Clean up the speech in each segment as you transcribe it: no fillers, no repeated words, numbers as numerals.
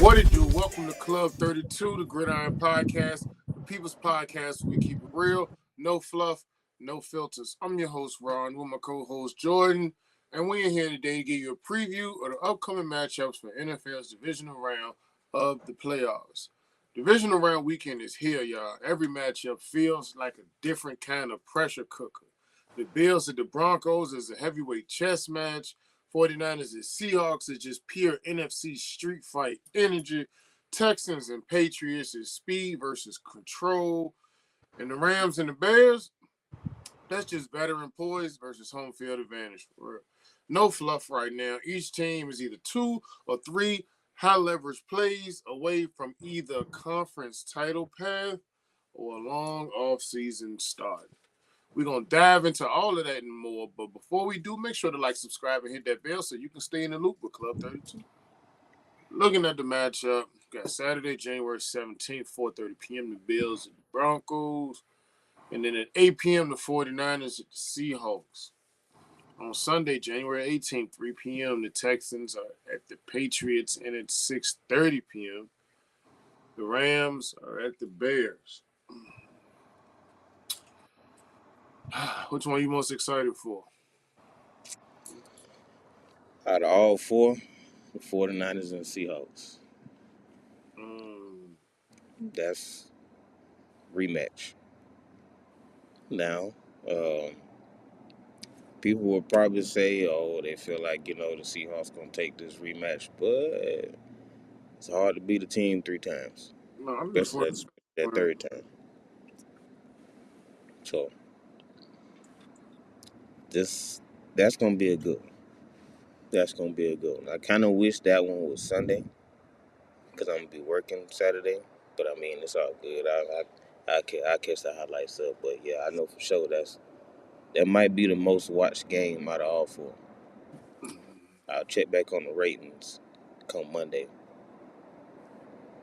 What it do? Welcome to Club32, the Gridiron Podcast, the People's Podcast where we keep it real, no fluff, no filters. I'm your host, Ron, with my co-host, Jordan, and we're here today to give you a preview of the upcoming matchups for NFL's Divisional Round of the Playoffs. Divisional Round weekend is here, y'all. Every matchup feels like a different kind of pressure cooker. The Bills and the Broncos is a heavyweight chess match. 49ers and Seahawks is just pure NFC street fight energy. Texans and Patriots is speed versus control. And the Rams and the Bears, that's just veteran poise versus home field advantage for real. No fluff right now. Each team is either 2 or 3 high leverage plays away from either a conference title path or a long off-season start. We're going to dive into all of that and more. But before we do, make sure to like, subscribe, and hit that bell so you can stay in the loop with Club 32. Looking at the matchup, got Saturday, January 17th, 4:30 p.m., the Bills and the Broncos. And then at 8 p.m., the 49ers at the Seahawks. On Sunday, January 18th, 3 p.m., the Texans are at the Patriots. And at 6:30 p.m., the Rams are at the Bears. Which one are you most excited for? Out of all four, the 49ers and Seahawks. That's rematch. Now, people will probably say, oh, they feel like, the Seahawks going to take this rematch. But it's hard to beat a team 3 times. No, I'm Especially that third time. So, that's going to be a good one. That's going to be a good one. I kind of wish that one was Sunday because I'm going to be working Saturday. But, I mean, it's all good. I catch the highlights up. But, yeah, I know for sure that might be the most watched game out of all 4. I'll check back on the ratings come Monday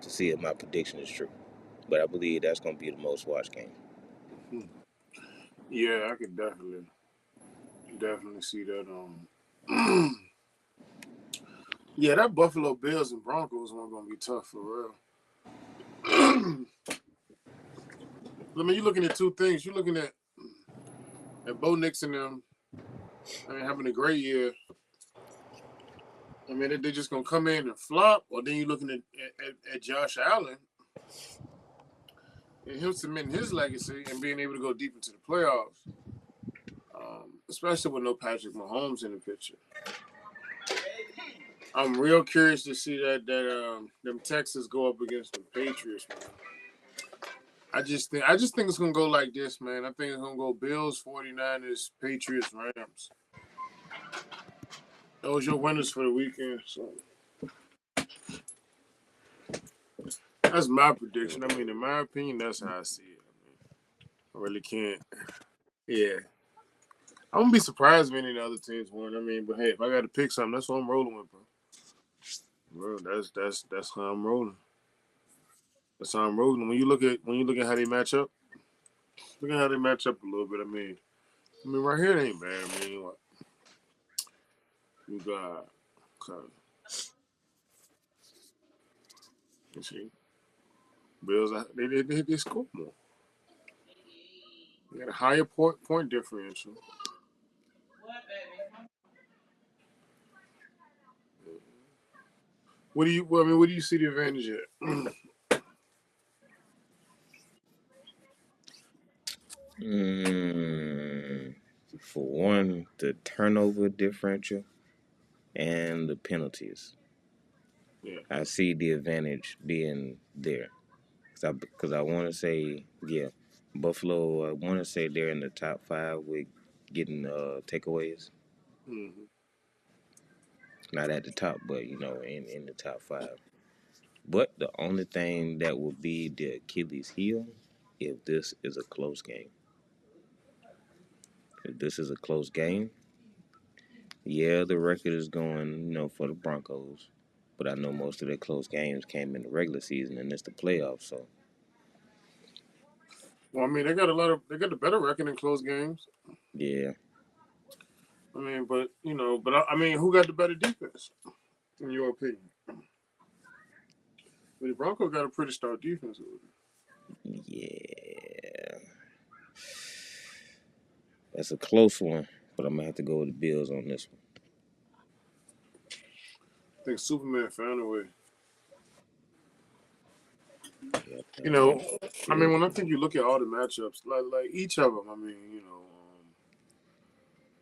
to see if my prediction is true. But I believe that's going to be the most watched game. Yeah, I could definitely see that. Yeah, that Buffalo Bills and Broncos one gonna be tough for real. I mean, you're looking at 2 things. You're looking at Bo Nix and them. I mean, having a great year. I mean, they're just gonna come in and flop, or then you're looking at Josh Allen and him cementing his legacy and being able to go deep into the playoffs. Especially with no Patrick Mahomes in the picture. I'm real curious to see that them Texans go up against the Patriots, man. I just think it's gonna go like this, man. I think it's gonna go Bills, 49ers, Patriots, Rams. Those your winners for the weekend. So that's my prediction. I mean, in my opinion, that's how I see it. I really can't. Yeah. I wouldn't be surprised if any of the other teams won. I mean, but hey, if I got to pick something, that's what I'm rolling with, bro. Bro, that's how I'm rolling. That's how I'm rolling. When you look at how they match up, look at how they match up a little bit. I mean, right here it ain't bad. I mean, what you got? You see, Bills they score more. They got a higher point differential. What do you see the advantage at? For one, the turnover differential and the penalties. Yeah. I see the advantage being there. Because I want to say, Buffalo, I want to say they're in the top 5 with getting takeaways. Mm-hmm. Not at the top, but, in the top 5. But the only thing that will be the Achilles heel if this is a close game. If this is a close game, the record is going, for the Broncos. But I know most of their close games came in the regular season, and it's the playoffs, so. Well, I mean, they got a better record in close games. Yeah. I mean, but I mean, who got the better defense, in your opinion? But the Broncos got a pretty stout defense over there. Yeah. That's a close one, but I'm going to have to go with the Bills on this one. I think Superman found a way. Yeah, You know, I sure. mean, when I think you look at all the matchups, like each of them, I mean,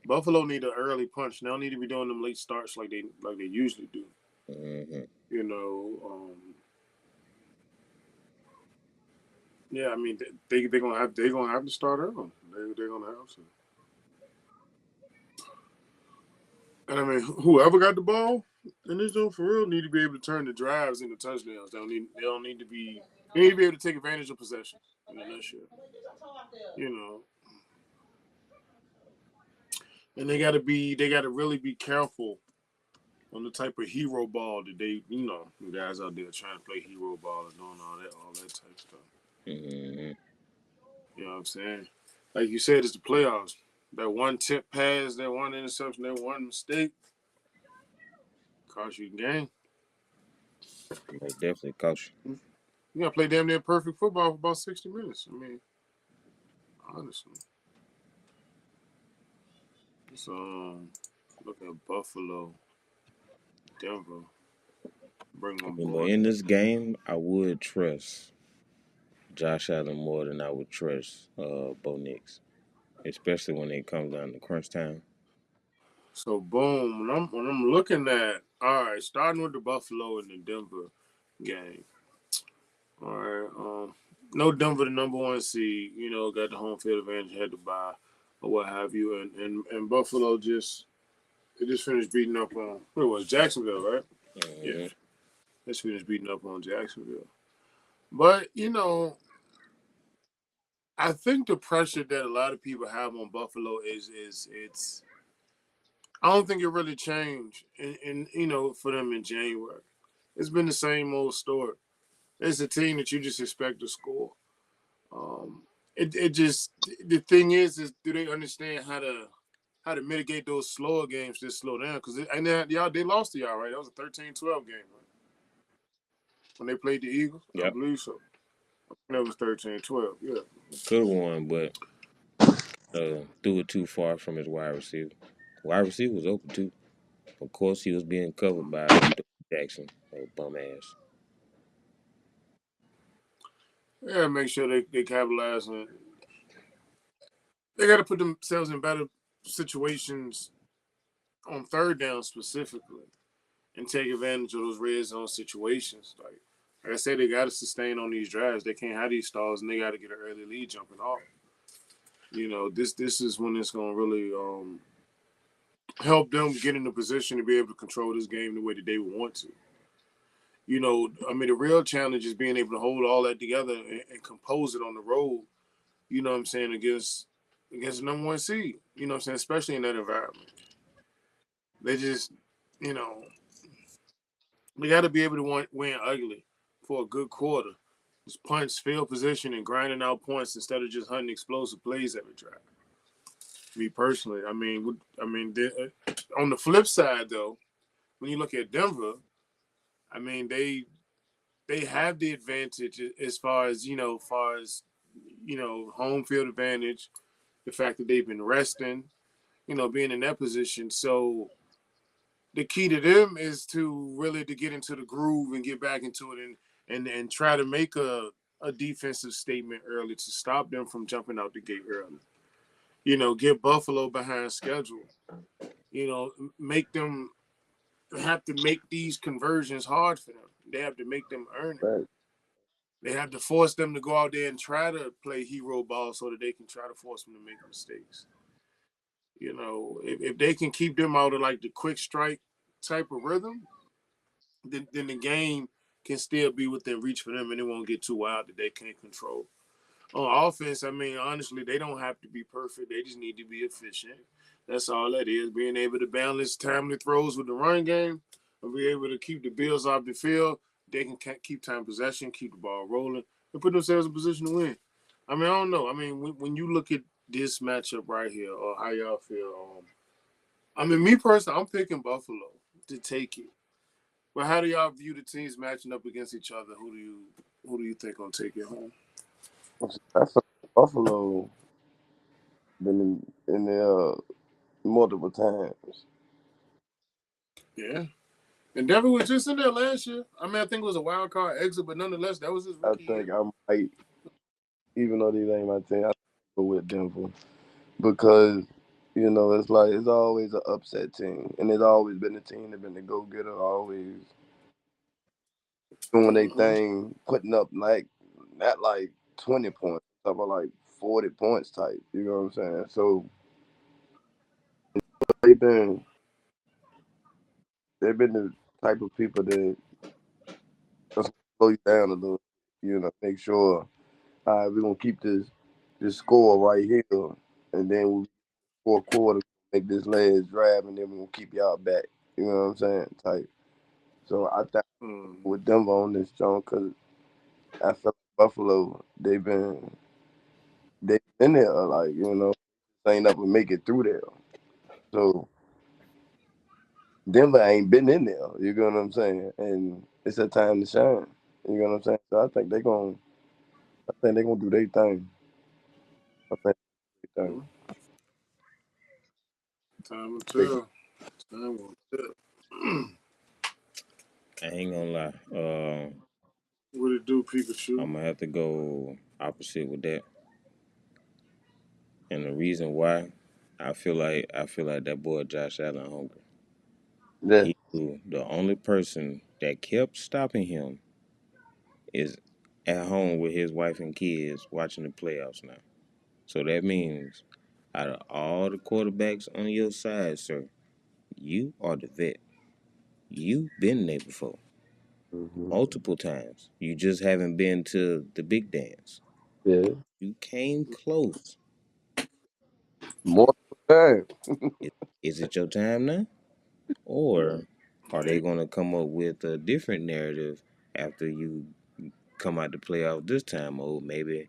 Buffalo need an early punch. They don't need to be doing them late starts like they usually do. Mm-hmm. You know, yeah, I mean, they're gonna have to start early. They're gonna have to. And I mean, whoever got the ball in this zone for real need to be able to turn the drives into touchdowns. They don't need to be. They need to be able to take advantage of possessions in a nutshell. You know, and they got to really be careful on the type of hero ball that the guys out there trying to play hero ball and doing all that type of stuff. Mm-hmm. You know what I'm saying? Like you said, it's the playoffs. That one tip pass, that one interception, that one mistake cost you the game. They definitely coach. You gotta play damn near perfect football for about 60 minutes. I mean, honestly. So look at Buffalo, Denver. Bring on But board. in this game, I would trust Josh Allen more than I would trust Bo Nix, especially when it comes down to crunch time. So boom, when I'm looking at all right, starting with the Buffalo and the Denver game. All right, no Denver the number one seed. You know, got the home field advantage, had to buy or what have you, and Buffalo just finished beating up on what it was Jacksonville, right? Yeah, Mm-hmm. just finished beating up on Jacksonville. But I think the pressure that a lot of people have on Buffalo is it's. I don't think it really changed, for them in January. It's been the same old story. It's a team that you just expect to score. Um, it just the thing is do they understand how to mitigate those slower games to slow down? Because they lost to y'all, right? That was a 13-12 game, right? When they played the Eagles, I Yep. believe so. That was 13-12, yeah. Could have won, but threw it too far from his wide receiver. Wide receiver was open too. Of course, he was being covered by Jackson, bum ass. Yeah, make sure they capitalize on it. They got to put themselves in better situations on third down specifically and take advantage of those red zone situations. Like I said, they got to sustain on these drives. They can't have these stalls, and they got to get an early lead jumping off. This is when it's going to really help them get in the position to be able to control this game the way that they would want to. I mean, the real challenge is being able to hold all that together and compose it on the road. You know what I'm saying, against the number one seed. You know what I'm saying, especially in that environment. They just, you know, they got to be able to win ugly for a good quarter. Just punch, field position, and grinding out points instead of just hunting explosive plays every drive. Me personally, on the flip side though, when you look at Denver, I mean they have the advantage as far as home field advantage, the fact that they've been resting, being in that position. So the key to them is to really to get into the groove and get back into it and try to make a defensive statement early to stop them from jumping out the gate early. Get Buffalo behind schedule. Make them have to make these conversions hard for them. They have to make them earn it. Right. They have to force them to go out there and try to play hero ball so that they can try to force them to make mistakes. If they can keep them out of like the quick strike type of rhythm, then the game can still be within reach for them and it won't get too wild that they can't control. On offense, I mean, honestly, they don't have to be perfect. They just need to be efficient. That's all that is. Being able to balance timely throws with the run game and be able to keep the Bills off the field. They can keep time possession, keep the ball rolling, and put themselves in position to win. I mean, I don't know. I mean, when you look at this matchup right here, or how y'all feel, I mean, me personally, I'm picking Buffalo to take it. But how do y'all view the teams matching up against each other? Who do you think gonna take it home? I feel Buffalo been in there multiple times. Yeah. And Denver was just in there last year. I mean, I think it was a wild card exit, but nonetheless, that was his I rookie think year. I might, even though these ain't my team, I go with Denver because it's like it's always an upset team, and it's always been a team that been the go getter, always doing their Mm-hmm. thing, putting up like not like 20 points, talking about like 40 points type. You know what I'm saying? So they've been they've been the type of people that just slow you down a little. Make sure all right, we're gonna keep this score right here, and then we fourth quarter make this last drive, and then we're gonna keep y'all back. You know what I'm saying? Type. So I think Mm-hmm. with Denver on this John, because I feel like Buffalo they been there like ain't never make it through there. So Denver ain't been in there. You know what I'm saying? And it's a time to shine. You know what I'm saying? So I think they gonna do their thing. I think they Mm-hmm. thing. Time will They, tell. Time will tell. I ain't gonna lie. What it do, Pikachu? I'm gonna have to go opposite with that, and the reason why, I feel like that boy Josh Allen hungry. yeah. The only person that kept stopping him is at home with his wife and kids watching the playoffs now. So that means out of all the quarterbacks on your side, sir, you are the vet. You've been there before Hmm. multiple times. You just haven't been to the big dance. Yeah. You came close. More time. Is, is it your time now? Or are they Hey, going to come up with a different narrative after you come out the playoff this time? Oh, maybe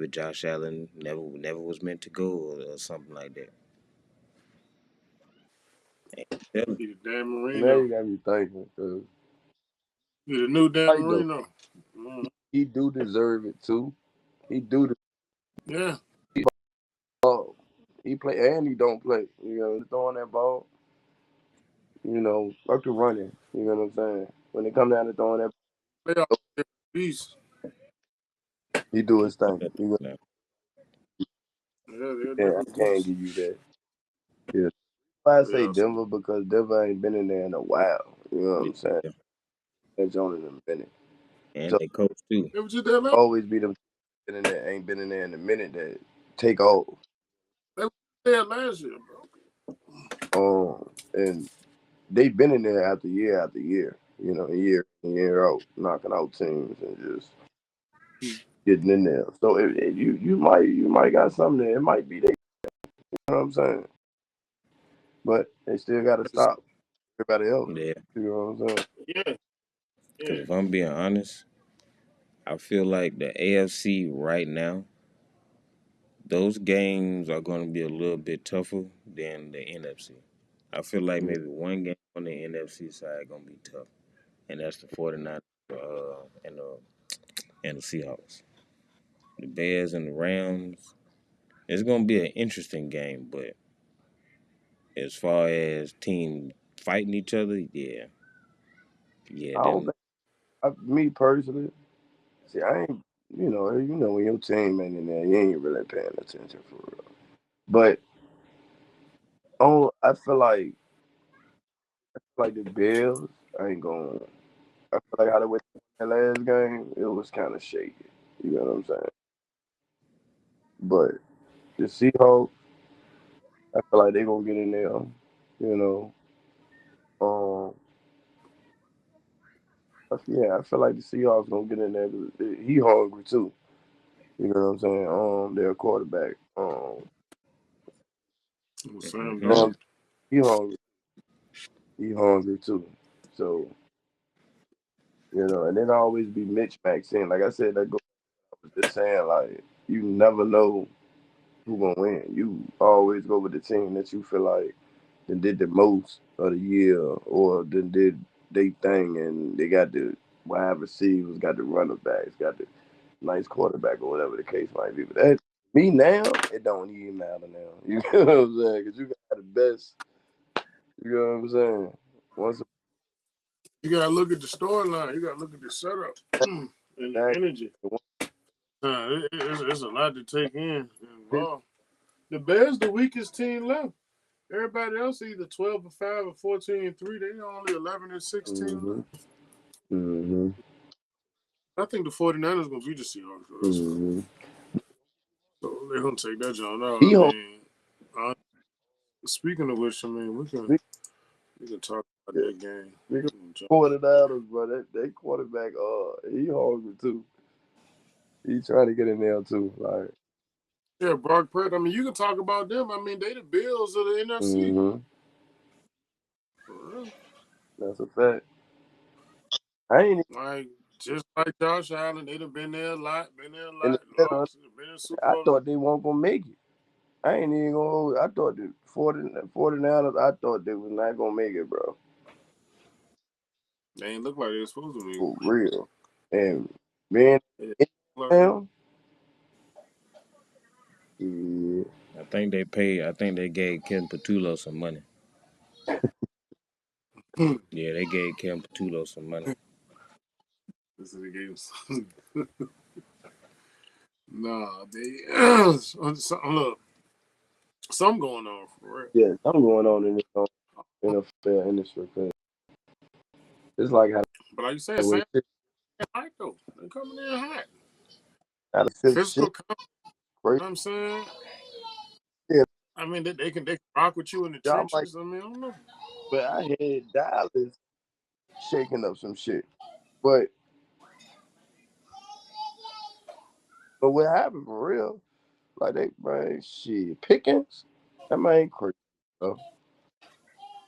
Josh Allen never was meant to go or something like that. Tell him. he the Dan Now Marino. you got me thinking. 'Cause He the new Dan like though, Marino. Mm. he do deserve it too. He do the Yeah. ball. He play and he don't play. Throwing that ball. Up to running. You know what I'm saying? When it come down to throwing that, Playoff ball, beast. he do his thing. Now, Yeah, they're a I different can't beast. give you that. Yeah. Why I say Yeah, so Denver because Denver ain't been in there in a while. You know what I'm saying? yeah. It's only in a minute. And So they coach too. it was just that last. always be them been in there ain't been in there in a minute that take off. They was there last year, bro. And they've been in there after year, year in year out, knocking out teams and just getting in there. So you might got something there. It might be they. You know what I'm saying? But they still got to stop everybody else. Yeah. You know what I'm saying? Yeah, Because yeah. if I'm being honest, I feel like the AFC right now, those games are going to be a little bit tougher than the NFC. I feel like Yeah. maybe one game on the NFC side going to be tough, and that's the 49ers and the Seahawks. The Bears and the Rams, it's going to be an interesting game, but as far as team fighting each other, yeah, I don't them. think me personally. See, I ain't. When your team ain't in there, you ain't really paying attention for real. But I feel like the Bills ain't going. I feel like how they went that last game, it was kind of shaky. You know what I'm saying? But the Seahawks, I feel like they gonna get in there. You know, yeah, I feel like the Seahawks gonna get in there. 'Cause he hungry too. You know what I'm saying? Their quarterback, Sam Mhm. Sam, Darnold. he hungry. He hungry too. So and then always be Mitch Maxine. Like I said, that goes. I was just saying, like you never know who gonna win. You always go with the team that you feel like that did the most of the year or that did they thing, and they got the wide receivers, got the running backs, got the nice quarterback or whatever the case might be. But that me now, it don't even matter now. You know what I'm saying? Because you got the best. You know what I'm saying? Once You gotta look at the storyline. You gotta look at the setup and the energy. It's a lot to take in. Wow. The Bears, the weakest team left. Everybody else either 12-5 or 14-3. They only 11-16. Mm-hmm. Mm-hmm. I think the 49ers gonna beat the Seahawks. Mm-hmm. So they're gonna take that joint out. Speaking of which, we can talk about that game. We can 49ers, bro. That quarterback, he hungry too. He trying to get in there too. Like, yeah, Brock Purdy. You can talk about them. They the Bills of the NFC. mm-hmm. For real. That's a fact. I ain't just like Josh Allen, they'd have been there a lot, lost, been in Super I Bowl. thought they weren't gonna make it. I ain't even gonna. I thought the 49ers. I thought they was not gonna make it, bro. They ain't look like they were supposed to make For it. real. And man, yeah. I think they gave Ken Patullo some money. Yeah, they gave Ken Patullo some money. This is the game. Nah, they look. Something going on for real. Yeah, something going on in the NFL industry. It's like how. But like you said, Sam hot though. They coming in hot. Physical, you know what I'm saying? Yeah. They can rock with you in the trenches. I don't know. But I had Dallas shaking up some shit. But what happened for real? Like shit, Pickens, that man crazy. Bro.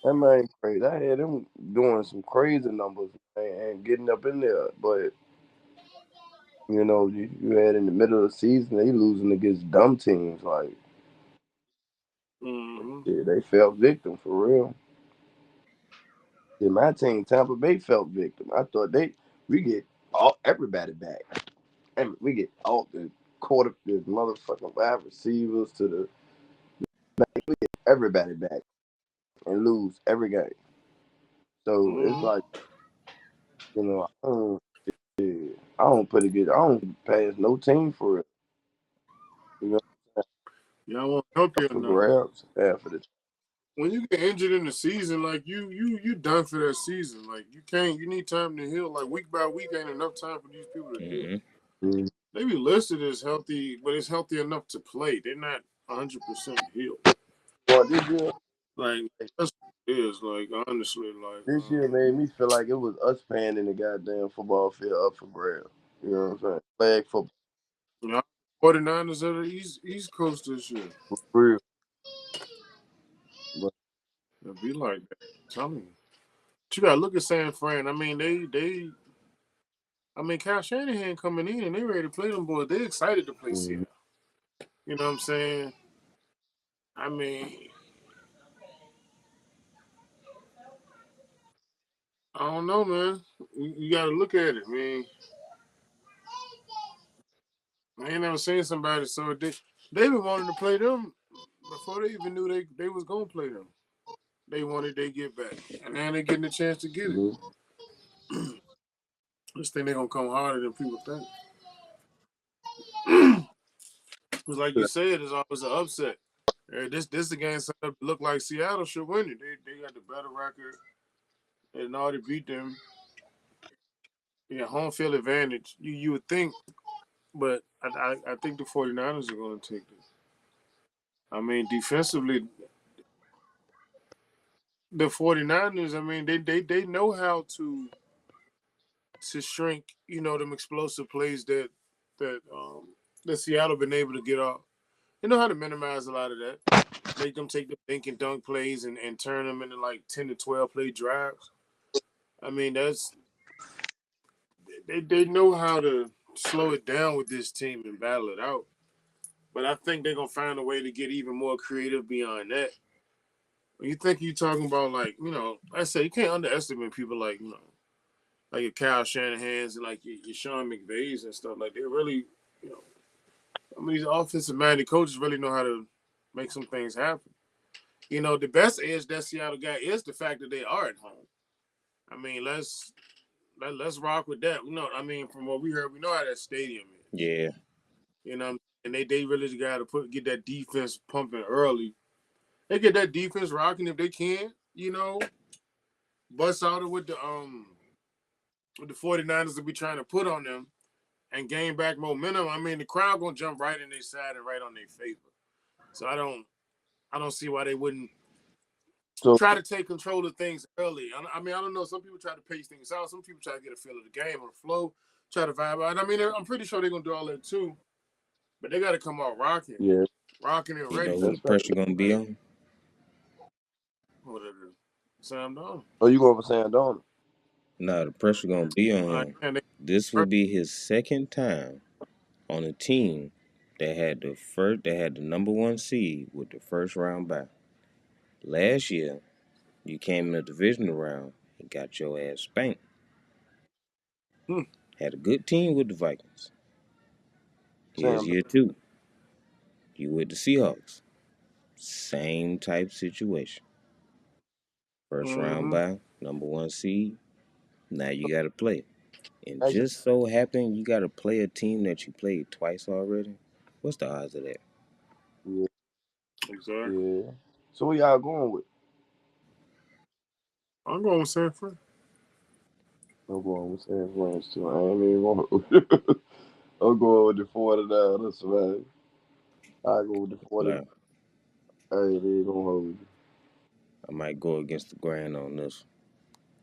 That man crazy. I had him doing some crazy numbers, man, and getting up in there. But you know, you had in the middle of the season, they losing against dumb teams. Like, yeah, they fell victim for real. Yeah, my team, Tampa Bay, felt victim. I thought we get everybody back. And we get all the motherfucking wide receivers to the we get everybody back and lose every game. So it's like, you know, I don't pass no team for it. You know, Yeah, I won't help you for enough. grabs after the. When you get injured in the season, like you done for that season. Like you need time to heal. Like week by week ain't enough time for these people to heal. Mm-hmm. They be listed as healthy, but it's healthy enough to play. They're not 100% healed. Well, this year, like that's what it is. Like honestly, like this year made me feel like it was us paying in the goddamn football field up for grabs. You know what I'm saying? Flag football. 49ers are the East Coast this year. For real. But It'll be like that. I'm telling you. But you gotta look at San Fran. Kyle Shanahan coming in and they ready to play them boys. They excited to play Seattle. You know what I'm saying? I don't know, man. You got to look at it, man. I ain't never seen somebody so they been wanting to play them before they even knew they was gonna play them. They wanted they get back, and now they getting a chance to get it. Just think they gonna come harder than people think. Because like you said, it's always an upset. This the game set up to look like Seattle should win it. They got the better record. And already beat them. Yeah, home field advantage. You would think, but I think the 49ers are going to take this. Defensively, the 49ers, they know how to shrink, them explosive plays that Seattle been able to get off. They know how to minimize a lot of that. Make them take the dink and dunk plays and turn them into like 10 to 12 play drives. They know how to slow it down with this team and battle it out. But I think they're going to find a way to get even more creative beyond that. when you think you're talking about like, I say you can't underestimate people like, like your Kyle Shanahan's and like your Sean McVay's and stuff. Like they really, you know, these offensive minded coaches really know how to make some things happen. The best edge that Seattle got is the fact that they are at home. I mean, let's rock with that. From what we heard, we know how that stadium is. Yeah. And they really got to get that defense pumping early. They get that defense rocking if they can, bust out with the 49ers to be trying to put on them and gain back momentum. I mean, the crowd gonna jump right in their side and right on their favor. So I don't see why they wouldn't try to take control of things early. I don't know. Some people try to pace things out. Some people try to get a feel of the game or the flow, try to vibe out. I mean, I'm pretty sure they're gonna do all that too. But they got to come out rocking. Yeah. Rocking and You ready. know who the pressure gonna be on? What is it? Sam Donald. Oh, you going for Sam Donald? Nah, the pressure gonna be on him. This will be his second time on a team that had the number one seed with the first round bye. Last year, you came in the divisional round and got your ass spanked. Had a good team with the Vikings. Here's year 2. You with the Seahawks. Same type situation. First round bye, number one seed. Now you got to play. And just so happen you got to play a team that you played twice already. What's the odds of that? Yeah. Exactly. Yeah. So who y'all going with? I'm going with San Fran. I'm going with San Fran too. I ain't even going. I'm going with the 49ers, man. I go with the 49ers. I ain't even gonna hold you. I might go against the grain on this.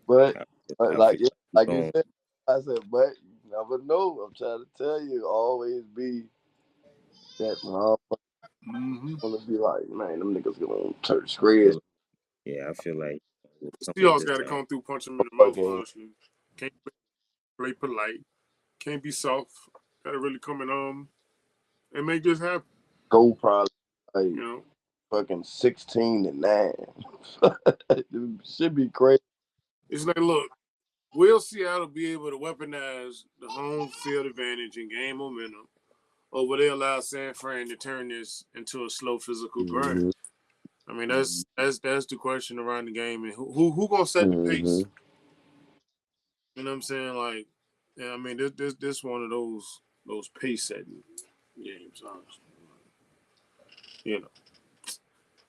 But like you going. said, I said, but you never know. I'm trying to tell you, always be that motherfucker. Gonna be like, man, them niggas gonna turn squares. Yeah, I feel like Seahawks got to come through, punch them in the mouth, honestly. Can't play polite. Can't be soft. Got to really come and make this happen. Go probably like fucking 16-9. Should be crazy. It's like, look, will Seattle be able to weaponize the home field advantage and gain momentum, or will they allow San Fran to turn this into a slow physical grind? I mean, that's the question around the game, and who gonna set the pace? You know what I'm saying? Like, yeah, I mean, this one of those pace setting games, honestly.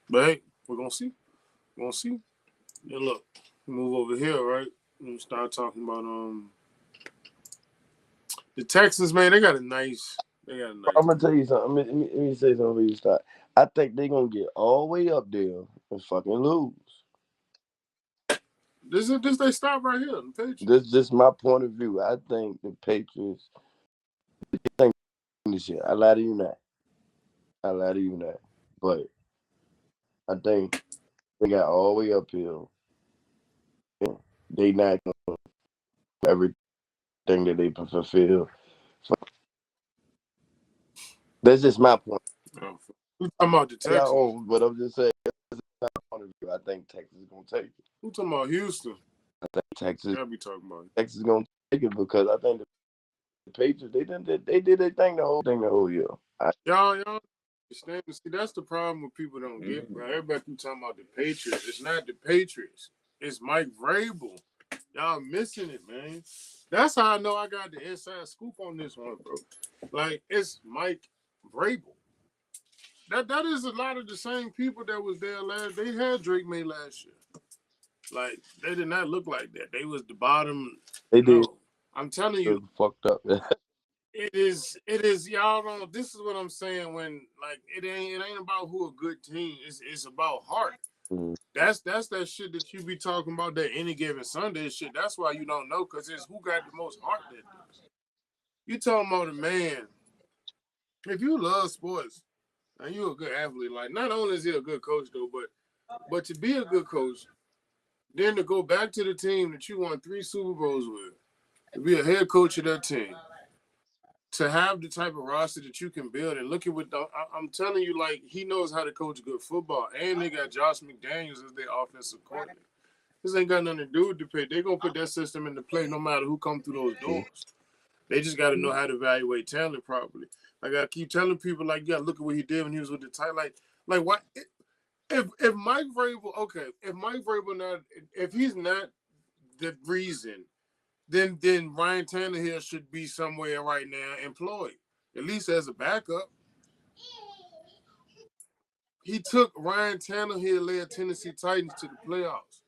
But hey, we're gonna see. We're gonna see. Yeah, look, move over here, right? And start talking about the Texans, man. They got a nice. I'm gonna tell you something. Let me say something before you start. I think they're gonna get all the way up there and fucking lose. This they stop right here. The Patriots. This my point of view. I think the Patriots. This year. I lie to you not. But I think they got all the way uphill. They not gonna everything that they fulfill. That's just my point. Who talking about the Texans? But I'm just saying, that's my point of view. I think Texas is gonna take it. Who talking about Houston? I think Texas. I'll be talking about it. Texas is gonna take it because I think the Patriots they did their thing the whole year. Y'all. See, that's the problem with people don't get, bro. Everybody keep talking about the Patriots. It's not the Patriots. It's Mike Vrabel. Y'all missing it, man. That's how I know I got the inside scoop on this one, bro. Like, it's Mike Vrabel. That is a lot of the same people that was there last. They had Drake May last year. Like, they did not look like that. They was the bottom. They did. I'm telling you. Fucked up. It is y'all don't. This is what I'm saying. When like it ain't about who a good team. It's about heart. That's that shit that you be talking about, that any given Sunday shit. That's why you don't know, because it's who got the most heart that does. You talking about a man. If you love sports and you a good athlete, like not only is he a good coach though, but to be a good coach, then to go back to the team that you won 3 Super Bowls with, to be a head coach of that team, to have the type of roster that you can build, and look at what I'm telling you, like, he knows how to coach good football, and they got Josh McDaniels as their offensive coordinator. This ain't got nothing to do with the pay. They're gonna put that system into play no matter who come through those doors. They just got to know how to evaluate talent properly. Like I keep telling people, like, yeah, look at what he did when he was with the tight. Like what if Mike Vrabel, okay, if Mike Vrabel not, if he's not the reason, then Ryan Tannehill should be somewhere right now employed, at least as a backup. He took Ryan Tannehill led Tennessee Titans to the playoffs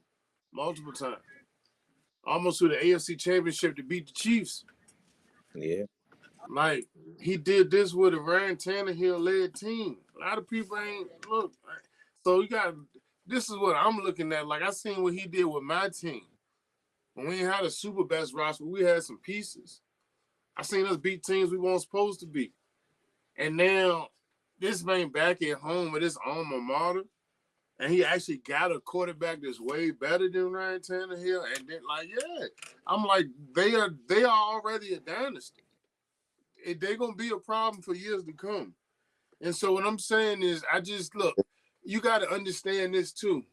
multiple times, almost to the AFC Championship to beat the Chiefs. Yeah. Like, he did this with a Ryan Tannehill led team. A lot of people ain't look. So you got, this is what I'm looking at. Like, I seen what he did with my team. When we had a super best roster, we had some pieces. I seen us beat teams we weren't supposed to beat. And now this man back at home with his alma mater, and he actually got a quarterback that's way better than Ryan Tannehill. And then, like, yeah, I'm like, they are already a dynasty. They're gonna be a problem for years to come. And so what I'm saying is, I just look, you got to understand this too.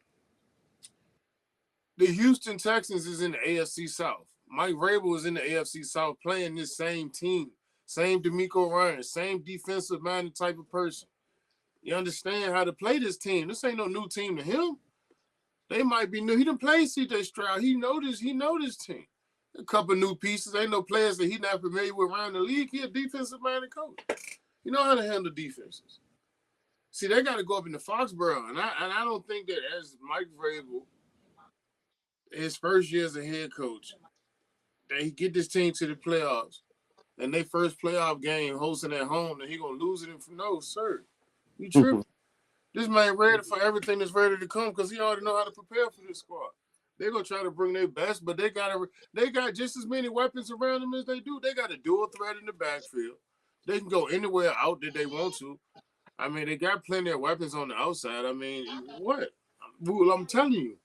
The Houston Texans is in the AFC South. Mike Vrabel is in the AFC South playing this same team, same DeMeco Ryan, same defensive minded type of person. You understand how to play this team. This ain't no new team to him. They might be new. He done played CJ Stroud. He know this team. A couple new pieces. Ain't no players that he not familiar with around the league. He a defensive minded coach. You know how to handle defenses. See, they got to go up into Foxborough, and I don't think that as Mike Vrabel, his first year as a head coach, that he get this team to the playoffs, and they first playoff game hosting at home, and he gonna lose it. No, sir, you tripping. This man ready for everything that's ready to come because he already know how to prepare for this squad. They're gonna try to bring their best, but they got just as many weapons around them as they do. They got a dual threat in the backfield. They can go anywhere out that they want to. I mean, they got plenty of weapons on the outside. I mean, what? Well, I'm telling you,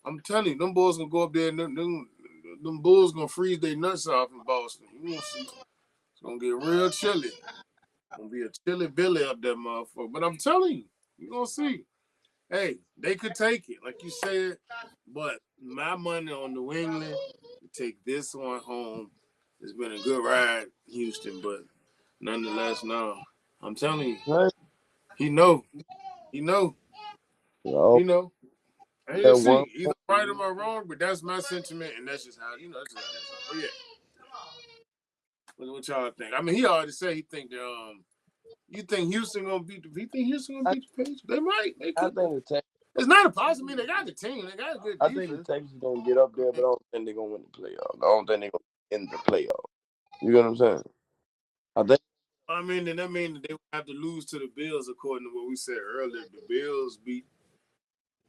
them boys gonna go up there and them Bulls gonna freeze their nuts off in Boston. You gonna see, it's gonna get real chilly. Gonna be a chilly Billy up there, motherfucker. But I'm telling you, you gonna see. Hey, they could take it, like you said, but my money on New England to take this one home. It's been a good ride, Houston, but nonetheless, no. I'm telling you, Right. he know. He know. Oh, He know. And you that one. see, either right or am wrong, but that's my sentiment, and that's just how, that's just how it is. But yeah, what y'all think? I mean, he already said he think that you think Houston gonna beat the Patriots? They might. They I could. think the Texans. It's not a possibility. They got the team. They got a good I defense. think the Texans gonna get up there, but I don't think they're gonna win the playoffs. I don't think they're gonna end the playoffs. You know what I'm saying? I think. I mean, then that means that they would have to lose to the Bills, according to what we said earlier. The Bills beat,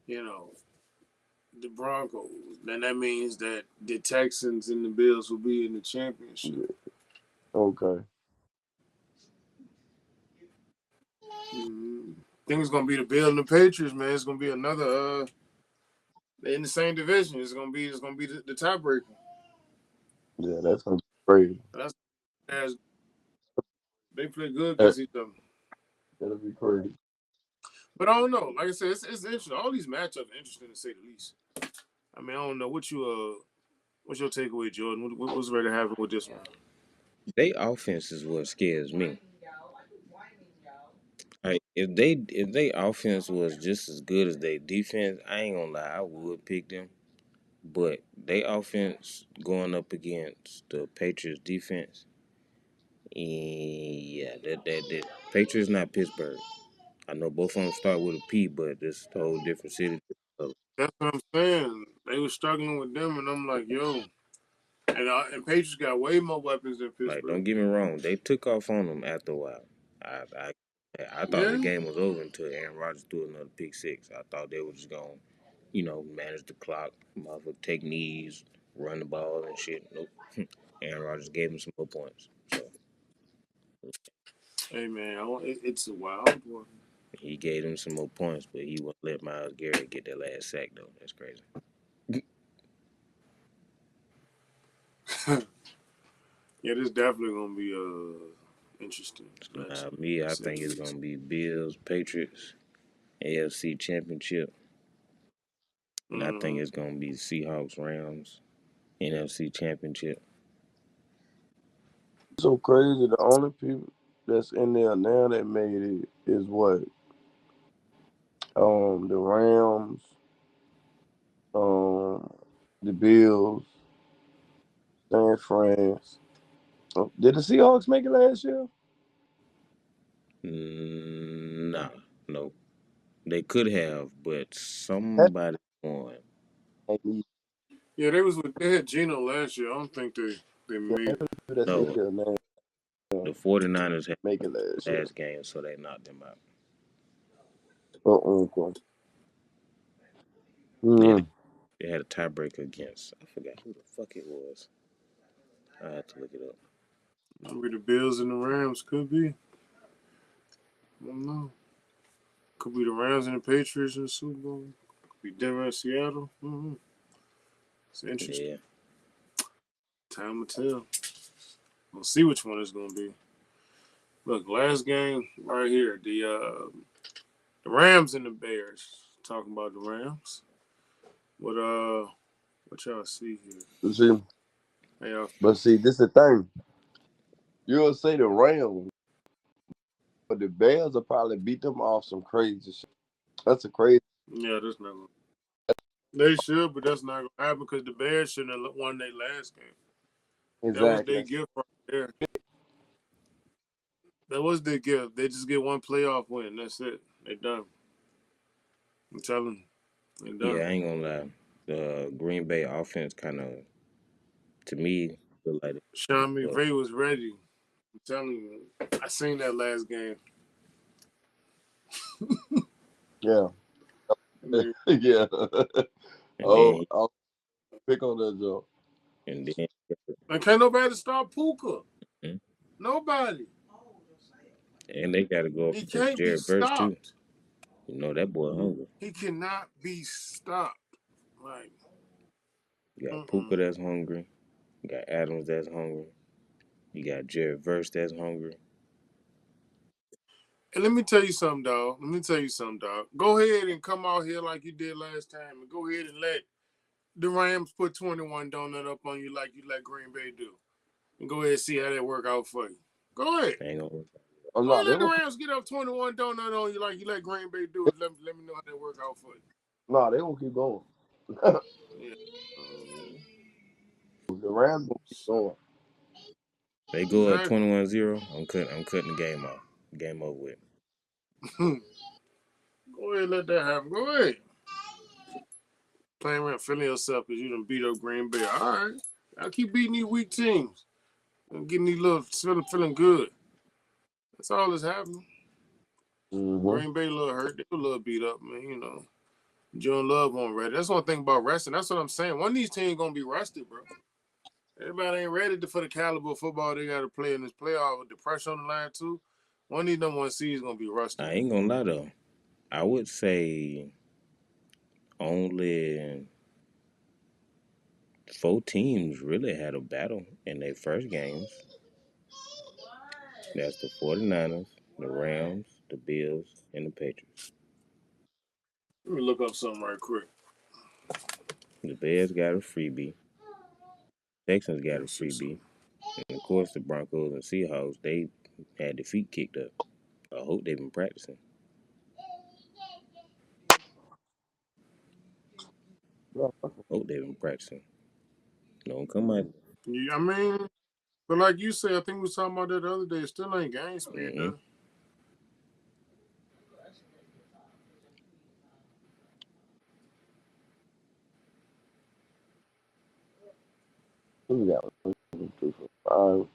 the Broncos. Then that means that the Texans and the Bills will be in the championship. Yeah. Okay. Mm-hmm. I think it's gonna be the Bills and the Patriots, man. It's gonna be another. They're in the same division. It's gonna be the tiebreaker. Yeah, that's gonna be crazy. That's they play good That, against each other. that'll be crazy. But I don't know. Like I said, it's interesting. All these matchups are interesting to say the least. I mean, I don't know what's your takeaway, Jordan? What's ready to happen with this one? They offense is what scares me. Like if they offense was just as good as their defense, I ain't gonna lie, I would pick them. But they offense going up against the Patriots defense, yeah, that Patriots not Pittsburgh. I know both of them start with a P, but this a whole different city. That's what I'm saying. They were struggling with them, and I'm like, yo. And Patriots got way more weapons than Like, don't Pittsburgh. get me wrong, they took off on them after a while. I I, I thought Yeah. the game was over until Aaron Rodgers threw another pick six. I thought they were just gonna, manage the clock, motherfucker, take knees, run the ball and shit. Nope. Aaron Rodgers gave him some more points. So Hey, man, it's a wild one. he gave him some more points, but he wouldn't let Myles Garrett get that last sack though. That's crazy. Yeah, this definitely gonna be interesting match. Me, I Say the think it's least. gonna be Bills, Patriots, AFC Championship, and I think Mm-hmm. it's gonna be Seahawks, Rams, NFC Championship. So crazy. The only people that's in there now that made it is what? The Rams, um, the Bills, San Fran. Did the Seahawks make it last year? Nah, no, they could have, but That somebody won. ain't me. Yeah, they had Gino last year. I don't think they Yeah, made it. that's in No, there now. the 49ers had Make it last the year. last game, so they knocked them out. Okay. Yeah, Mm. they had a tiebreaker against. I forgot who the fuck it was. I had to look it up. Maybe the Bills and the Rams could be. I don't know. Could be the Rams and the Patriots in the Super Bowl. Could be Denver and Seattle. Mm-hmm. It's interesting. Yeah, Time will tell. We'll see which one it's gonna be. Look, last game right here. The Rams and the Bears. Talking about the Rams. What y'all see here? See, Hey, y'all. but see, this is the thing. You'll say the Rams, but the Bears will probably beat them off some crazy shit. That's a crazy. Yeah, that's not gonna. They should, but that's not gonna happen because the Bears shouldn't have won their last game. That was Exactly. their gift right there. That was their gift. They just get one playoff win. That's it. They done. I'm telling you, they yeah, done. I ain't gonna lie. The Green Bay offense kind of, to me, feel like Sean they McVay was ready. I'm telling you. I seen that last game. Yeah. I mean, Yeah. and Oh, then I'll pick on that joke. and then and can't nobody stop Puka. mhm. Nobody. And they got to go up He against can't be Jared Verse too. stopped. You know that boy hungry. He cannot be stopped. Like, You got mm-mm. Puka that's hungry. You got Adams that's hungry. You got Jared Verse that's hungry. And let me tell you something, dog. Let me tell you something, dog. Go ahead and come out here like you did last time, and go ahead and let the Rams put 21 donut up on you like you let Green Bay do, and go ahead and see how that work out for you. Go ahead. Ain't gonna. Oh Go no, ahead and they let the will. Rams get up 21 donut on you like you let Green Bay do. Let me know how that work out for you. No, they will keep going. Yeah. The Rams will keep So, going. They go up exactly. 21-0. I'm cutting the game off. Game over with. Go ahead and let that happen. Go ahead. Playing around feeling yourself because you done beat up Green Bay. All right. I'll keep beating these weak teams and getting these little feeling good. That's all that's happening. Mm-hmm. Green Bay a little hurt. They a little beat up, man. Jordan Love won't ready. That's one thing about resting. That's what I'm saying. One of these teams gonna be rested, bro. Everybody ain't ready for the caliber of football they got to play in this playoff with the pressure on the line too. One of these number one seeds gonna be rusty. I ain't gonna lie though. I would say only 4 teams really had a battle in their first games. That's the 49ers, the Rams, the Bills, and the Patriots. Let me look up something right quick. The Bears got a freebie. Texans got Let a me see freebie. something. And of course, the Broncos and Seahawks, they had their feet kicked up. I hope they've been practicing. Hope they've been practicing. Don't come out. Yeah, I mean, but like you said, I think we was talking about that the other day. It still ain't game speed Mm-hmm. though. We got 1, 2, 3, 4, 5.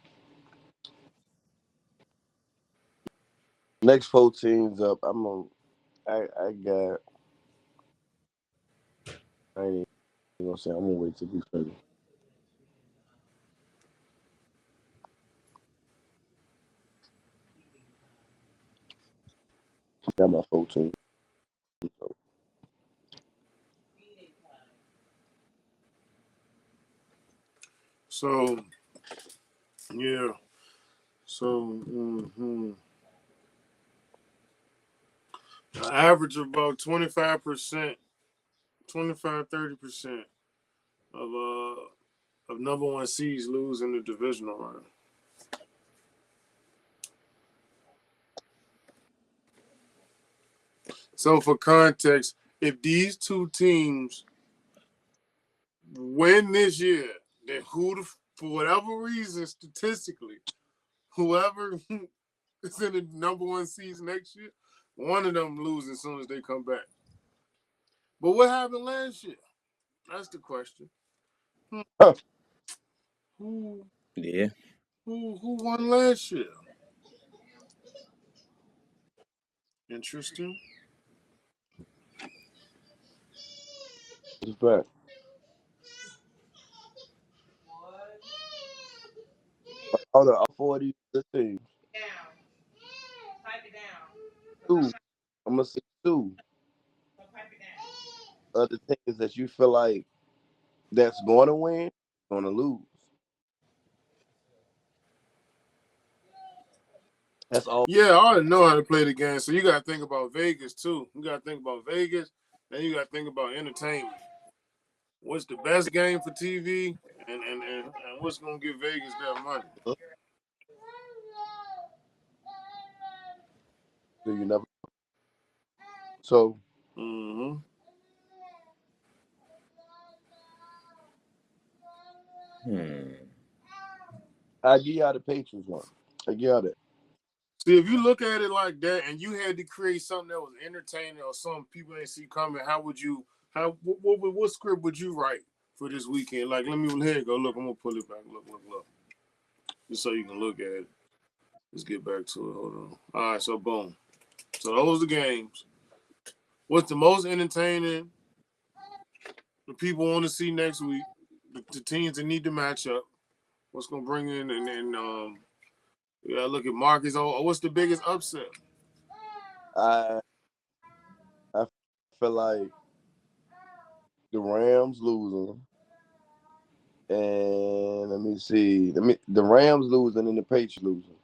Next 4 teams up. I got. I ain't even gonna say. I'm gonna wait till we finish. Got my 14. So Yeah. So, an average of about 25%, 25-30% of number one seeds lose in the divisional round. So, for context, if these two teams win this year, then for whatever reason, statistically, whoever is in the number one seeds next year, one of them loses as soon as they come back. But what happened last year? That's the question. Who Yeah. who won last year? Interesting. It's a fact. All four of these good teams. Two. I'm gonna say two of the teams that you feel like that's going to win, going to lose. That's all. Yeah, I already know how to play the game. So you got to think about Vegas too. You got to think about Vegas, then you got to think about entertainment. What's the best game for TV, and what's gonna give Vegas that money? So you never. So Mm-hmm. I give y'all the Patriots one. I give y'all that. See, if you look at it like that, and you had to create something that was entertaining or something people ain't see coming, how would you? What script would you write for this weekend? Like, let me here you go. Look, I'm gonna pull it back. Look, just so you can look at it. Let's get back to it. Hold on. All right, so boom. So those are the games. What's the most entertaining? The people want to see next week. The teams that need to match up. What's gonna bring in and yeah, look at Marcus. Oh, what's the biggest upset? I feel like the Rams losing, and let me see. The Rams losing and the Patriots losing.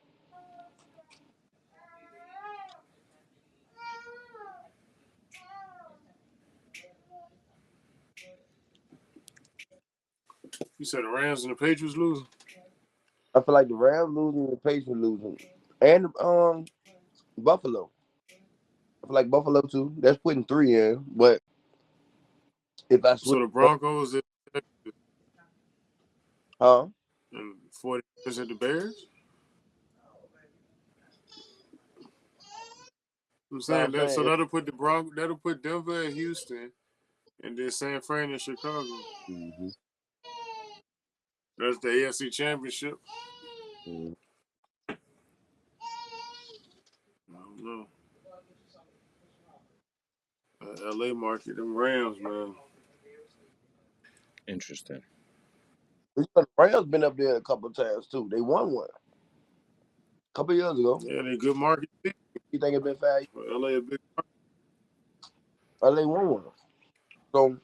You said the Rams and the Patriots losing. I feel like the Rams losing and the Patriots losing, and Buffalo. I feel like Buffalo too. That's putting three in, but if I switch, So the Broncos huh? and 40% the Bears. I'm No, saying I'm that. So saying if, that'll put Denver and Houston, and then San Fran and Chicago. mm-hmm, That's the AFC Championship. mm-hmm. I don't know. LA market, them Rams, man. Interesting. The Rams been up there a couple of times too. They won one a couple of years ago. Yeah, they good market. You think it's been 5 years? LA a big. Or they won one. So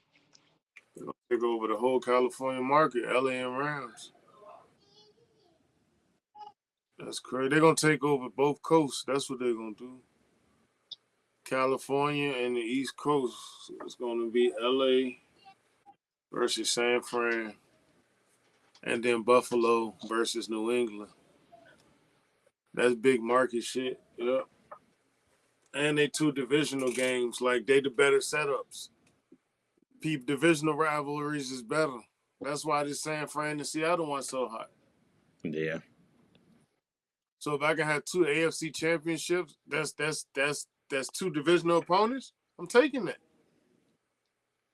They're gonna take over the whole California market. LA and Rams. That's crazy. They're gonna take over both coasts. That's what they're gonna do. California and the East Coast. So it's gonna be LA versus San Fran, and then Buffalo versus New England. That's big market shit. Yep. And they two divisional games. Like they the better setups. Divisional rivalries is better. That's why this San Fran and Seattle one so hot. Yeah. So if I can have two AFC championships, that's two divisional opponents. I'm taking that.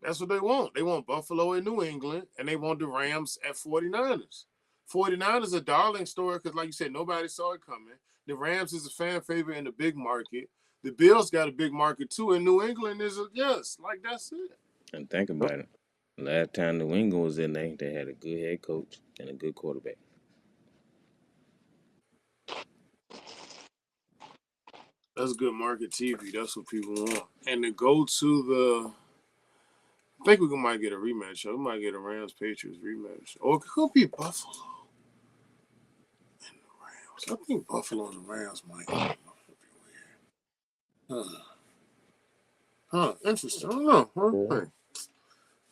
That's what they want. They want Buffalo and New England, and they want the Rams at 49ers. 49ers a darling story because, like you said, nobody saw it coming. The Rams is a fan favorite in the big market. The Bills got a big market too, and New England is like that's it. And think about it. Last time New England was in there, they had a good head coach and a good quarterback. That's good market TV. That's what people want. And to go to I think we might get a rematch. We might get a Rams Patriots rematch, or it could be Buffalo. I think Buffalo and the Rams might. Interesting. I don't know. Yeah.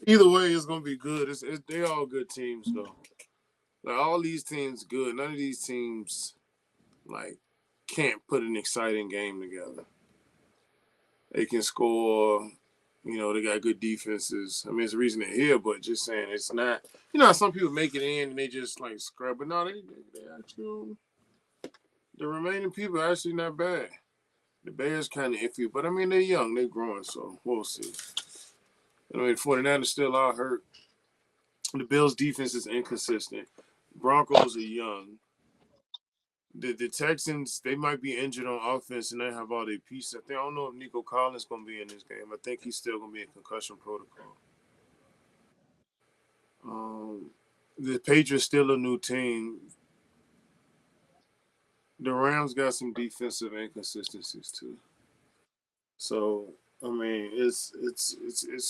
Either way, it's gonna be good. They all good teams though. Like all these teams good. None of these teams like can't put an exciting game together. They can score. You know, they got good defenses. I mean, it's a reason they're here, but just saying it's not. You know, some people make it in and they just like scrub. But no, they actually the remaining people are actually not bad. The Bears kind of iffy, but I mean they're young, they're growing, so we'll see. I mean, 49ers still all hurt. The Bills' defense is inconsistent. Broncos are young. The Texans, they might be injured on offense and they have all their pieces. I don't know if Nico Collins is going to be in this game. I think he's still going to be in concussion protocol. The Patriots still a new team. The Rams got some defensive inconsistencies too. So I mean, it's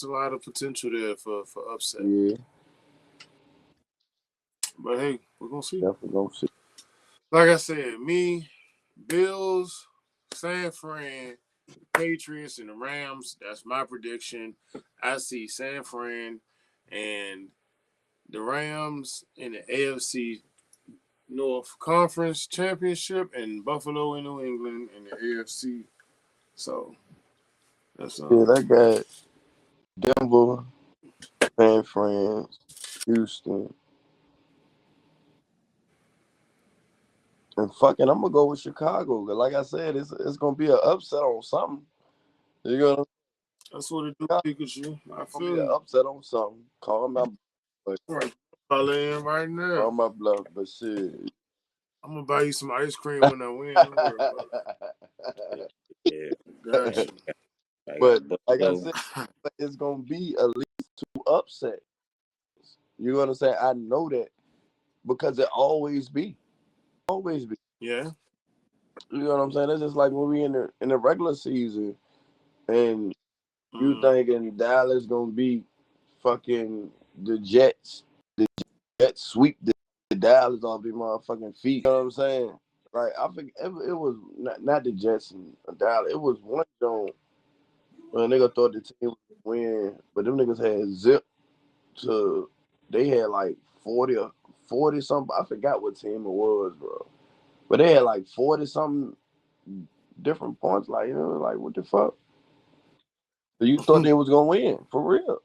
a lot of potential there for upset. Yeah. But hey, we're gonna see. Definitely gonna see. Like I said, me, Bills, San Fran, Patriots, and the Rams. That's my prediction. I see San Fran and the Rams in the AFC North Conference Championship, and Buffalo and New England in the AFC. So that's Yeah, that got Denver, San Fran, Houston. And fucking, I'm gonna go with Chicago. Like I said, it's gonna be an upset on something. You know, that's what it do, Pikachu. I it's gonna be feel an you. upset on something. Call my Right. Call in right now. call my bluff, but shit. I'm gonna buy you some ice cream when I win. Don't worry about it. Yeah. Gotcha. But like I said, it's gonna be at least 2 upsets. You know what I'm saying? I know that because it always be. Always be. Yeah. You know what I'm saying? It's just like when we in the regular season and you thinking Dallas gonna beat fucking the Jets. The Jets sweep the Dallas off their motherfucking feet. You know what I'm saying? Like I think it was not the Jets and Dallas. It was one joint when a nigga thought the team would win, but them niggas had zip to they had like 40 or 40 something. I forgot what team it was, bro. But they had like 40 something different points. Like, you know, like what the fuck? So you thought they was gonna win for real?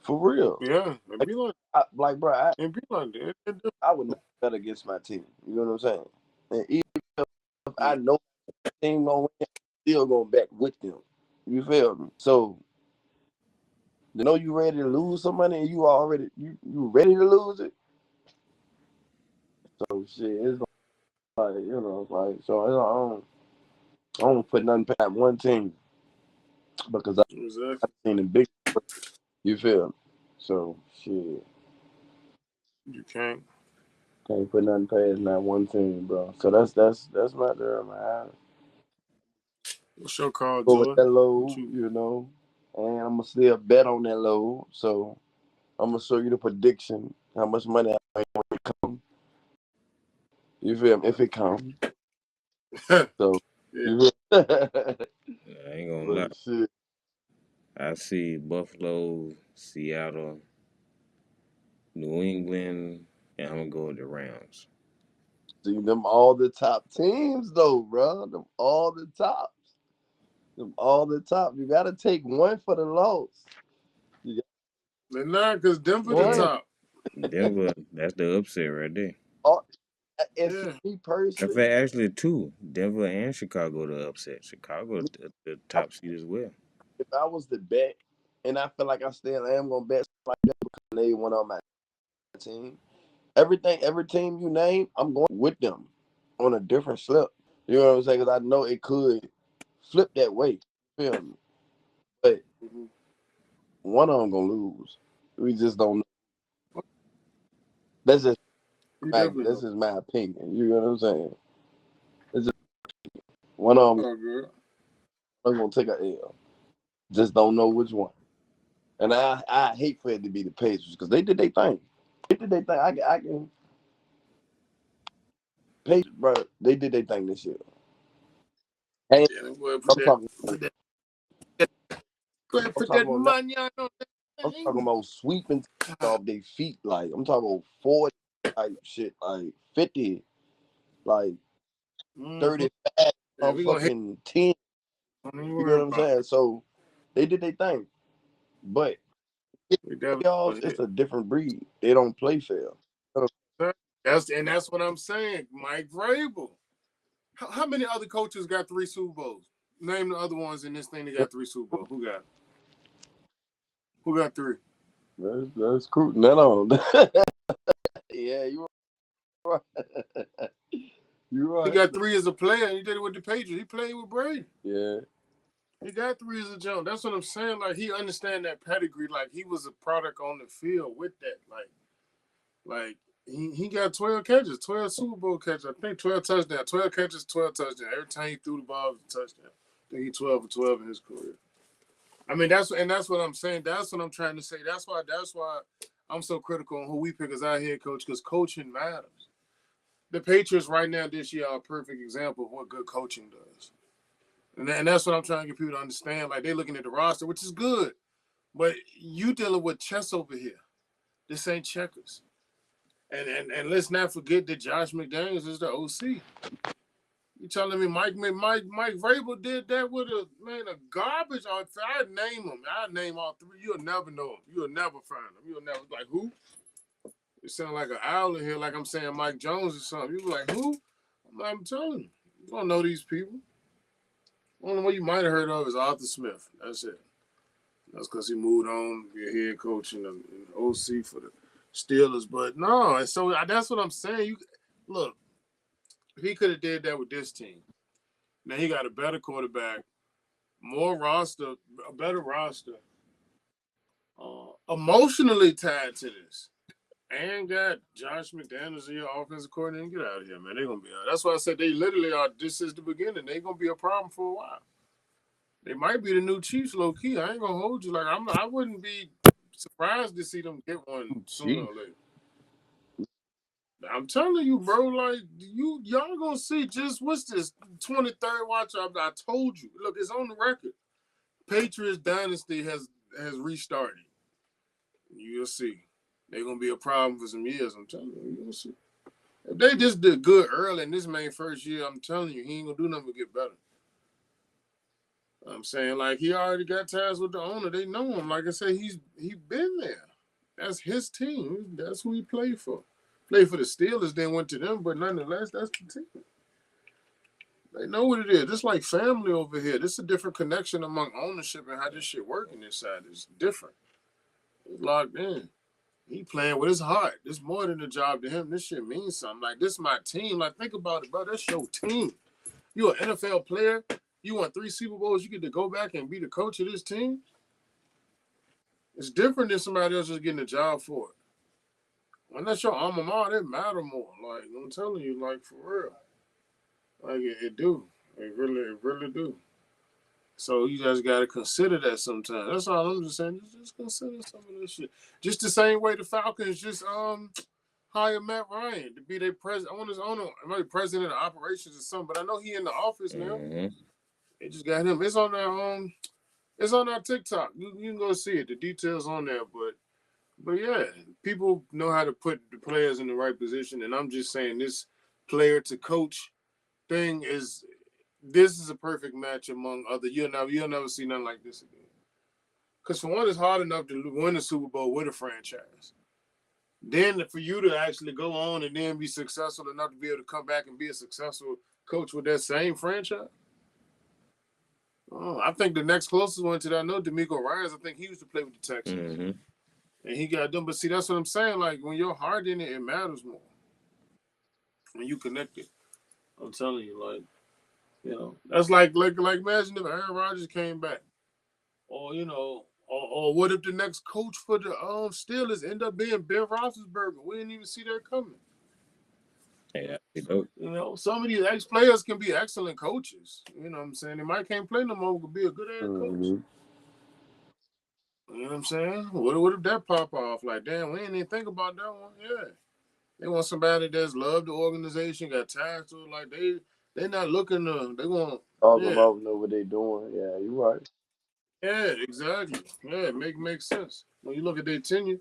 For real? Yeah, it be like bro, it be like that. I would not bet against my team. You know what I'm saying? And even if I know the team gonna win, I'm still gonna bet with them. You feel me? So you know you ready to lose some money and you already you ready to lose it. So shit, it's like you know, like so I don't put nothing past one team because I've seen the big. You feel me? So shit. You can't Put nothing past not one team, bro. So that's my there, man. What's your call, Go with Jordan? that load, you know, and I'm gonna still bet on that load. So I'm gonna show you the prediction, how much money I make when it come. You feel me? If it comes. So you feel I ain't gonna lie. shit. I see Buffalo, Seattle, New England, and I'm gonna go with the Rams. See them all the top teams though, bro. Them all the tops. Them all the top. You gotta take one for the loss. They're not because Denver the Yeah, top. Denver, that's the upset right there. If Yeah. me In personally, fact, actually, two, Denver and Chicago the upset. Chicago the top seed as well. if I was to bet, and I feel like I still am gonna bet like that because they went on my team. Every team you name, I'm going with them on a different slip. You know what I'm saying? Because I know it could flip that way. Feel me? But one of them gonna lose. We just don't know. That's just Definitely my opinion. You know what I'm saying? It's just one of them. good. I'm gonna take a L. Just don't know which one. And I hate for it to be the Patriots because they did their thing. They did their thing. I can Patriots, bro, they did their thing this year. And Yeah, boy, I'm talking put that about money on that I'm thing. talking about sweeping off their feet. Like I'm talking about 40 type shit, like 50, like 35, Yeah, we gonna hit. fucking 10. Don't even You worry know what I'm about saying? So they did their thing. But it. We definitely playoffs, gonna it's hit. a different breed. They don't play fair. That's what I'm saying. Mike Vrabel. How many other coaches got 3 Super Bowls? Name the other ones in this thing that got 3 Super Bowls. Who got? Who got 3? That's cool. No. Yeah, you right. You He right. got 3 as a player, and he did it with the Patriots. He played with Brady. Yeah. He got 3 as a jump. That's what I'm saying. Like he understand that pedigree. Like he was a product on the field with that. Like he got 12 catches, 12 Super Bowl catches. I think 12 touchdowns, 12 catches, 12 touchdowns. Every time he threw the ball, it was a touchdown. I think he 12 for 12 in his career. I mean, that's what I'm saying. That's what I'm trying to say. That's why I'm so critical on who we pick as our head coach, because coaching matters. The Patriots right now this year are a perfect example of what good coaching does. And that's what I'm trying to get people to understand. Like, they're looking at the roster, which is good. But you dealing with chess over here. This ain't checkers. And let's not forget that Josh McDaniels is the OC. You telling me Mike Vrabel did that with a garbage? I'd name him. I'd name all 3. You'll never know him. You'll never find him. You'll never like who? It sound like an owl in here, like I'm saying Mike Jones or something. You be like who? I'm telling you, you don't know these people. Only one you might have heard of is Arthur Smith. That's it. That's because he moved on to be a head coach and OC for the Steelers. But no, and so that's what I'm saying. You look, he could have did that with this team. Now he got a better quarterback, more roster, a better roster, emotionally tied to this, and got Josh McDaniels as your offensive coordinator. Get out of here, man. They're gonna be out. That's why I said they literally are. This is the beginning. They're gonna be a problem for a while. They might be the new Chiefs, low key. I ain't gonna hold you. Like I wouldn't be surprised to see them get one sooner or later. I'm telling you, bro. Like y'all gonna see. Just what's this 23rd watch? I told you. Look, it's on the record. Patriots dynasty has restarted. You'll see. They're gonna be a problem for some years. I'm telling you. You'll see. If they just did good early in this man first year, I'm telling you, he ain't gonna do nothing but get better. I'm saying, like, he already got ties with the owner. They know him. Like I said, he been there. That's his team. That's who he played for. Played for the Steelers, then went to them, but nonetheless, that's the team. They know what it is. It's like family over here. This is a different connection among ownership and how this shit working this side is different. He's locked in. He playing with his heart. It's more than a job to him. This shit means something. Like, this is my team. Like, think about it, bro. That's your team. You an NFL player. You won 3 Super Bowls. You get to go back and be the coach of this team. It's different than somebody else just getting a job for it. When that's your alma mater, it matter more. Like, I'm telling you, like, for real. Like, it do. It really do. So you guys got to consider that sometimes. That's all I'm just saying. Just consider some of this shit. Just the same way the Falcons just hire Matt Ryan to be their president. On his own, maybe president of operations or something. But I know he in the office now. Mm-hmm. They just got him. It's on our TikTok. You can go see it. The details on there. But yeah, people know how to put the players in the right position. And I'm just saying this player to coach thing is. This is a perfect match among other. You'll never see nothing like this again. Because for one, it's hard enough to win a Super Bowl with a franchise. Then for you to actually go on and then be successful enough to be able to come back and be a successful coach with that same franchise. Oh, I think the next closest one to that, I know D'Amico Ryans. I think he used to play with the Texans, and he got them. But see, that's what I'm saying. Like when you're hard in it, it matters more. When you connected, I'm telling you, like. You know, that's like imagine if Aaron Rodgers came back, or or what if the next coach for the Steelers end up being Ben Roethlisberger? We didn't even see that coming. Yeah, Some of these ex-players can be excellent coaches. You know what I'm saying? They might can't play no more, could be a good ass coach. You know what I'm saying? What if that pop off? Like, damn, we didn't even think about that one. Yeah. They want somebody that's loved the organization, got ties to it. Like they not looking to. They want Talk about know what they doing. Yeah, you right. Yeah, exactly. Yeah, makes sense. When you look at their tenure,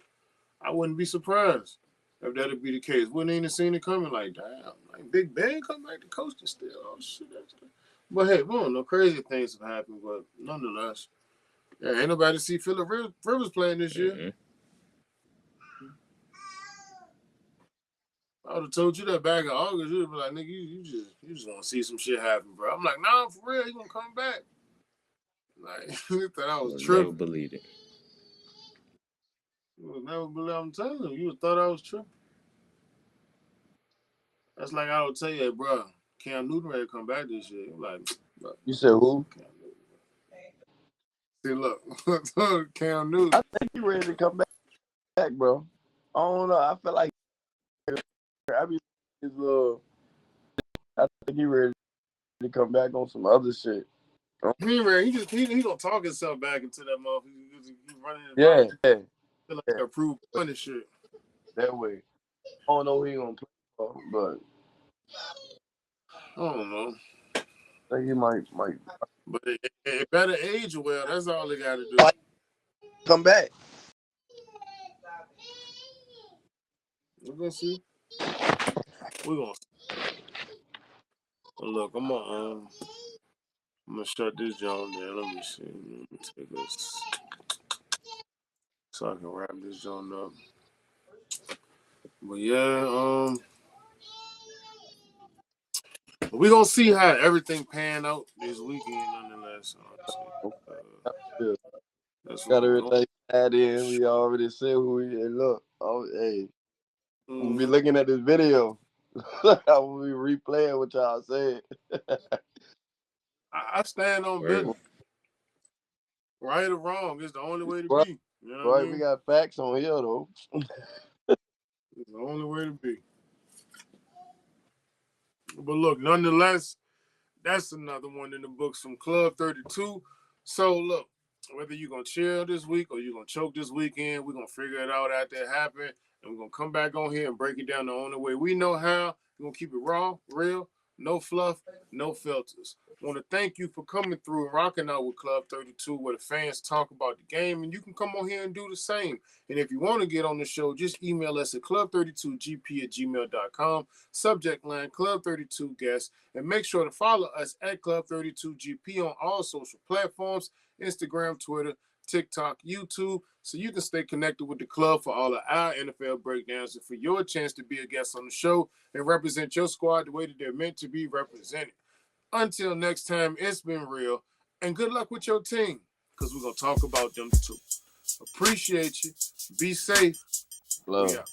I wouldn't be surprised if that'd be the case. Wouldn't even seen it coming. Like, damn, like Big Ben come back to coaching still. Oh shit, that's good. But hey, we don't know. Crazy things have happened, but nonetheless, yeah, ain't nobody see Phillip Rivers playing this year. Mm-hmm. I would have told you that back in August. You'd be like, nigga, you just want to see some shit happen, bro. I'm like, nah, for real, he gonna come back. Like, you thought I was tripping. Never believed it. You would never believe. I'm telling you, you thought I was tripping. That's like I would tell you, hey, bro, Cam Newton ready to come back this year. I'm like, bro, You said who? Cam Newton. See, look, Cam Newton. I think he ready to come back, bro. I don't know. I feel like I think he ready to come back on some other shit. He ready. He gonna talk himself back into that motherfucker. He running his Yeah, mouth. Feel like approved funny shit. that way. I don't know who he gonna play for, but I don't know. I think he might But it better age well. That's all they got to do. come back. We're gonna see. We're gonna see. Well, look, I'm gonna shut this joint down. Let me see. Let me take this so I can wrap this joint up. But yeah, we're gonna see how everything pan out this weekend, nonetheless. That's Got everything add in. We already said who we look. Oh, hey, we'll be looking at this video. We'll be replaying what y'all said. I stand on business. Right or wrong, it's the only way to be. You know what I mean? We got facts on here though. It's the only way to be. But look, nonetheless, that's another one in the books from Club 32. So look, whether you're gonna chill this week or you're gonna choke this weekend, we're gonna figure it out after it happen, and we're gonna come back on here and break it down the only way we know how. We're gonna keep it raw, real, no fluff, no filters. I want to thank you for coming through and rocking out with Club 32, where the fans talk about the game, and you can come on here and do the same. And if you want to get on the show, just email us at club32gp@gmail.com, subject line Club32 guest, and make sure to follow us at Club32GP on all social platforms, Instagram, Twitter, TikTok, YouTube, so you can stay connected with the club for all of our NFL breakdowns and for your chance to be a guest on the show and represent your squad the way that they're meant to be represented. Until next time, it's been real, and good luck with your team, because we're going to talk about them too. Appreciate you. Be safe. Love. We out.